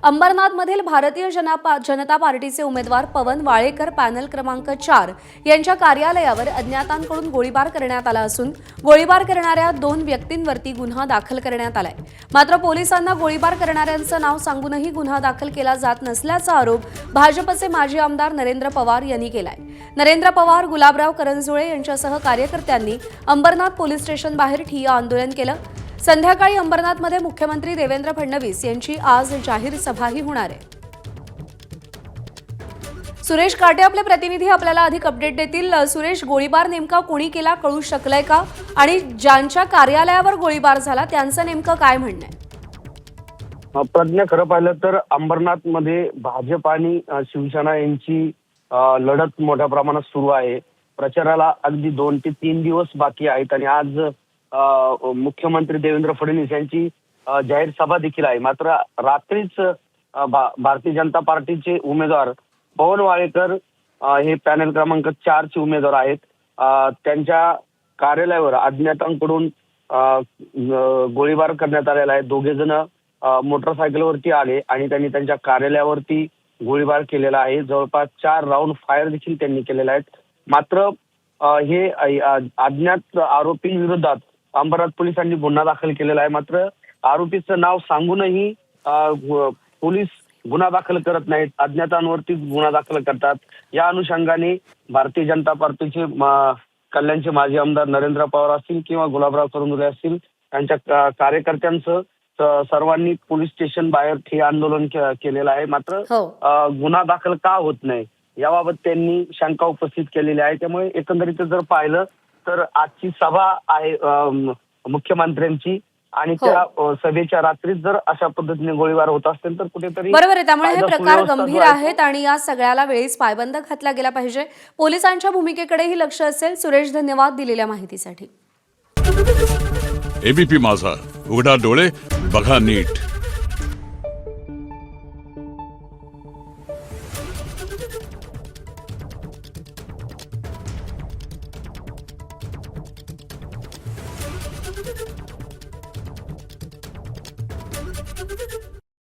अंबरनाथमधील भारतीय जनता पार्टीचे उमेदवार पवन वाळेकर पॅनल क्रमांक 4 यांच्या कार्यालयावर अज्ञातांकडून गोळीबार करण्यात आला असून गोळीबार करणाऱ्या 2 व्यक्तींवरती गुन्हा दाखल करण्यात आलाय। मात्र पोलिसांना गोळीबार करणाऱ्यांचं नाव सांगूनही गुन्हा दाखल केला जात नसल्याचा आरोप भाजपचे माजी आमदार नरेंद्र पवार यांनी केलाय। नरेंद्र पवार, गुलाबराव करंजुळे यांच्यासह कार्यकर्त्यांनी अंबरनाथ पोलीस स्टेशन बाहेर ठिय्या आंदोलन केलं। संध्याकाळी अंबरनाथमध्ये मुख्यमंत्री देवेंद्र फडणवीस यांची आज जाहीर सभाही होणार आहे। सुरेश काटे आपले प्रतिनिधी आपल्याला अधिक अपडेट देतील। सुरेश, गोळीबार नेमका कोणी केला कळू शकलंय का? आणि ज्यांच्या कार्यालयावर गोळीबार झाला त्यांचं नेमकं काय म्हणणं आहे? प्रज्ञा, खरं पाहिलं तर अंबरनाथमध्ये भाजप आणि शिवसेना यांची लढत मोठ्या प्रमाणात सुरू आहे। प्रचाराला अगदी 2 ते 3 दिवस बाकी आहेत आणि आज मुख्यमंत्री देवेंद्र फडणवीस यांची जाहीर सभा देखील आहे। मात्र रात्रीच भारतीय जनता पार्टीचे उमेदवार पवन वाळेकर हे पॅनल क्रमांक 4 चे उमेदवार आहेत। त्यांच्या कार्यालयावर अज्ञातांकडून गोळीबार करण्यात आलेला आहे। दोघे जण मोटरसायकलवरती आले आणि त्यांनी त्यांच्या कार्यालयावरती गोळीबार केलेला आहे। जवळपास 4 राऊंड फायर देखील त्यांनी केलेले आहेत। मात्र हे अज्ञात आरोपींविरोधात अंबरनाथ पोलिसांनी गुन्हा दाखल केलेला आहे। मात्र आरोपीचं नाव सांगूनही पोलीस गुन्हा दाखल करत नाहीत, अज्ञातांवरतीच गुन्हा दाखल करतात। या अनुषंगाने भारतीय जनता पार्टीचे कल्याणचे माजी आमदार नरेंद्र पवार असतील किंवा गुलाबराव करंजुळे असतील, त्यांच्या कार्यकर्त्यांचं सर्वांनी पोलीस स्टेशन बाहेर ठिय्या आंदोलन केलेलं आहे। मात्र गुन्हा दाखल का होत नाही याबाबत त्यांनी शंका उपस्थित केलेली आहे। त्यामुळे एकंदरीत जर पाहिलं तर आजची सभा आहे मुख्यमंत्र्यांची आणि त्या सभेच्या रात्रीच जर अशा पद्धतीने गोळीबार होत असतील तर कुठेतरी बरोबर आहे। त्यामुळे हे प्रकार गंभीर आहेत आणि या सगळ्याला वेळीच पायबंद घातला गेला पाहिजे। पोलिसांच्या भूमिकेकडेही लक्ष असेल। सुरेश, धन्यवाद दिलेल्या माहितीसाठी। एबीपी माझा, उघडा डोळे बघा नीट।